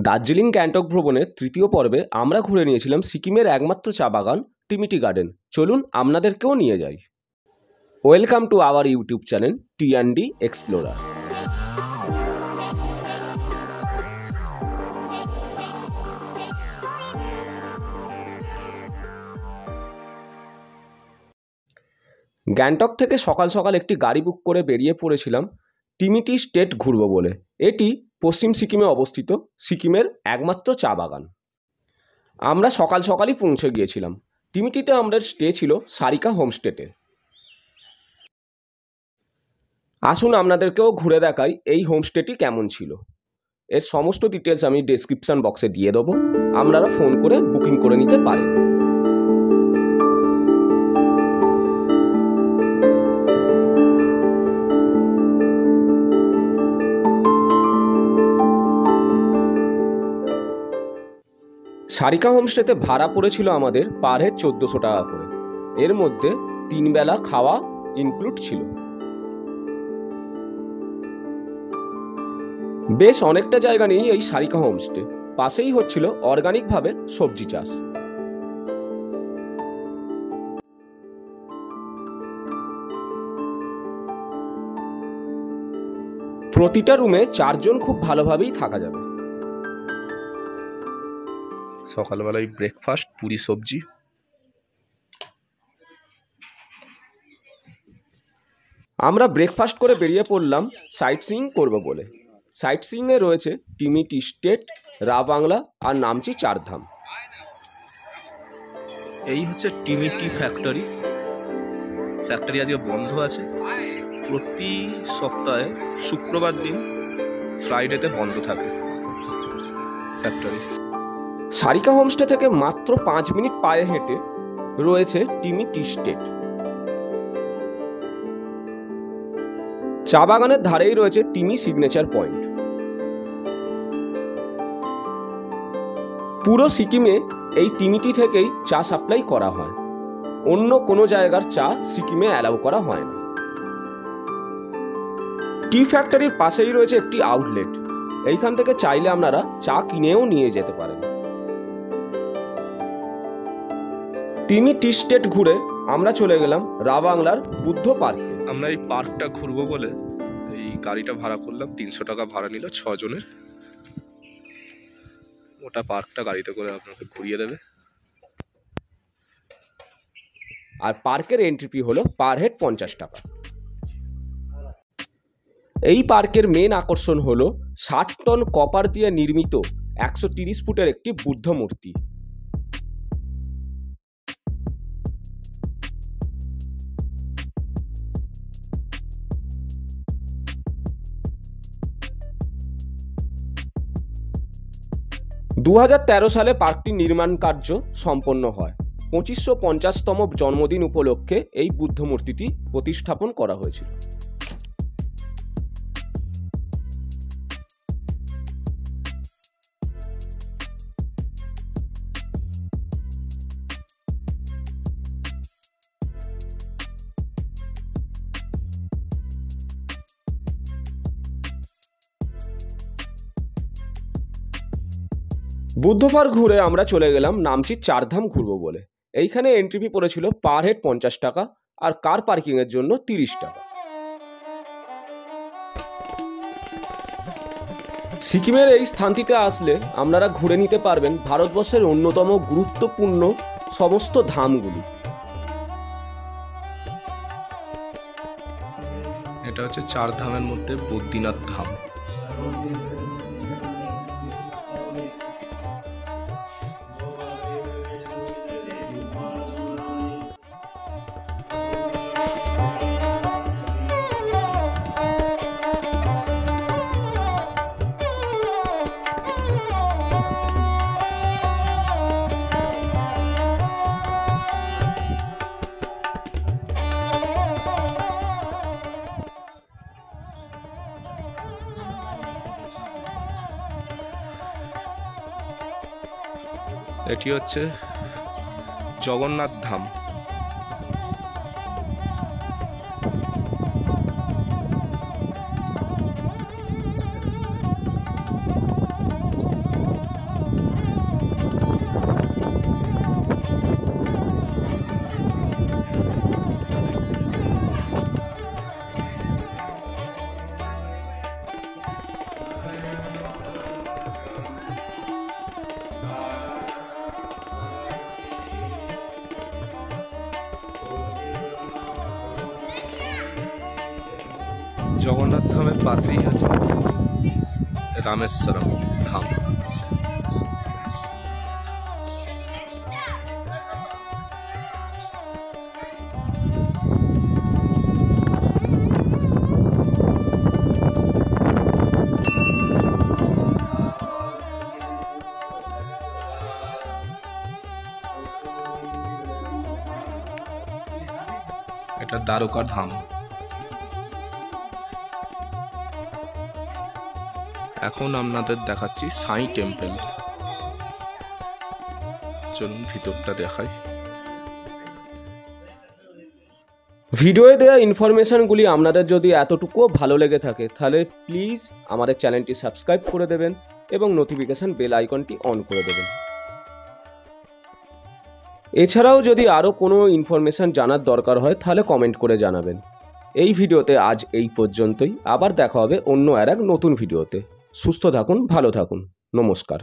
দার্জিলিং গ্যাংটক ভ্রমণের তৃতীয় পর্বে আমরা ঘুরে নিয়েছিলাম সিকিমের একমাত্র চা বাগান টিমিটি গার্ডেন। চলুন আপনাদেরকেও নিয়ে যাই। Welcome to our YouTube channel টি&ডি এক্সপ্লোরার। গ্যাংটক থেকে সকাল সকাল একটি গাড়ি বুক করে বেরিয়ে পড়েছিলাম টিমিটি স্টেট ঘুরব বলে। এটি পশ্চিম সিকিমে অবস্থিত সিকিমের একমাত্র চা বাগান। আমরা সকাল সকালই পৌঁছে গিয়েছিলাম। টিমিটিতে আমাদের স্টে ছিল সারিকা হোমস্টেতে। আসুন আপনাদেরকেও ঘুরে দেখাই এই হোমস্টেটি কেমন ছিল। এর সমস্ত ডিটেলস আমি ডেসক্রিপশন বক্সে দিয়ে দেবো, আপনারা ফোন করে বুকিং করে নিতে পারেন। সারিকা হোমস্টেতে ভাড়া পড়েছিল আমাদের পার হেড 1400 টাকা করে। এর মধ্যে 3 বেলা খাওয়া ইনক্লুড ছিল। বেশ অনেকটা জায়গা নেই এই সারিকা হোমস্টে, পাশেই হচ্ছিল অর্গানিকভাবে সবজি চাষ। প্রতিটা রুমে 4 জন খুব ভালোভাবেই থাকা যাবে। সকালবেলায় ব্রেকফাস্ট পুরি সবজি। আমরা ব্রেকফাস্ট করে বেরিয়ে পড়লাম সাইট সিইং করবো বলে। সাইট সিইংয়ে রয়েছে টিমিটি স্টেট, রা বাংলা আর নামচি চারধাম। এই হচ্ছে টিমিটি ফ্যাক্টরি। ফ্যাক্টরি আজকে বন্ধ আছে। প্রতি সপ্তাহে শুক্রবার দিন ফ্রাইডেতে বন্ধ থাকে ফ্যাক্টরি। সারিকা হোমস্টে থেকে মাত্র 5 মিনিট পায়ে হেঁটে রয়েছে টিমিটি স্টেট। চা বাগানের ধারেই রয়েছে টিমি সিগনেচার পয়েন্ট। পুরো সিকিমে এই টিমিটি থেকেই চা সাপ্লাই করা হয়। অন্য কোনো জায়গার চা সিকিমে অ্যালাউ করা হয় না। টি ফ্যাক্টরির পাশেই রয়েছে একটি আউটলেট। এইখান থেকে চাইলে আপনারা চা কিনেও নিয়ে যেতে পারেন। টিমিটি স্টেট ঘুরে আমরা চলে গেলাম রা বাংলার বুদ্ধ পার্কে। আমরা এই পার্কটা ঘুরবো বলে এই গাড়িটা ভাড়া করলাম। 300 টাকা ভাড়া নিল 6 জনের। ওটা পার্কটা গাড়িতে করে আপনাকে ঘুরিয়ে দেবে। আর পার্কের এন্ট্রি ফি হলো পার হেড 50 টাকা। এই পার্কের মেন আকর্ষণ হলো 60 টন কপার দিয়ে নির্মিত 130 ফুটের একটি বুদ্ধ মূর্তি। দু 2013 সালে পার্কটির নির্মাণ কার্য সম্পন্ন হয়। 2550তম জন্মদিন উপলক্ষে এই বুদ্ধ মূর্তিটি প্রতিস্থাপন করা হয়েছিল। বুদ্ধ পার্ক ঘুরে আমরা চলে গেলাম নামচি চারধাম ঘুরবো বলে। এইখানে এন্ট্রি ফি পড়েছিল পার হেড 50 টাকা আর কার পার্কিং এর জন্য 30 টাকা। সিকিমের এই স্থানটিতে আসলে আপনারা ঘুরে নিতে পারবেন ভারতবর্ষের অন্যতম গুরুত্বপূর্ণ সমস্ত ধামগুলি। এটা হচ্ছে 4 ধামের মধ্যে বদ্রীনাথ ধাম। এটি হচ্ছে জগন্নাথ ধাম। জগন্নাথ ধামের পাশেই আছে রামেশ্বরম ধাম। এটা দ্বারকা ধাম। এখন আপনাদের দেখাচ্ছি সাই টেম্পল। চলুন ভিতরটা দেখাই। ভিডিওয়ে দেওয়া ইনফরমেশনগুলি আপনাদের যদি এতটুকুও ভালো লেগে থাকে তাহলে প্লিজ আমাদের চ্যানেলটি সাবস্ক্রাইব করে দেবেন এবং নোটিফিকেশন বেল আইকনটি অন করে দেবেন। এছাড়াও যদি আরও কোনো ইনফরমেশান জানার দরকার হয় তাহলে কমেন্ট করে জানাবেন। এই ভিডিওতে আজ এই পর্যন্তই। আবার দেখা হবে অন্য আর এক নতুন ভিডিওতে। সুস্থ থাকুন, ভালো থাকুন, নমস্কার।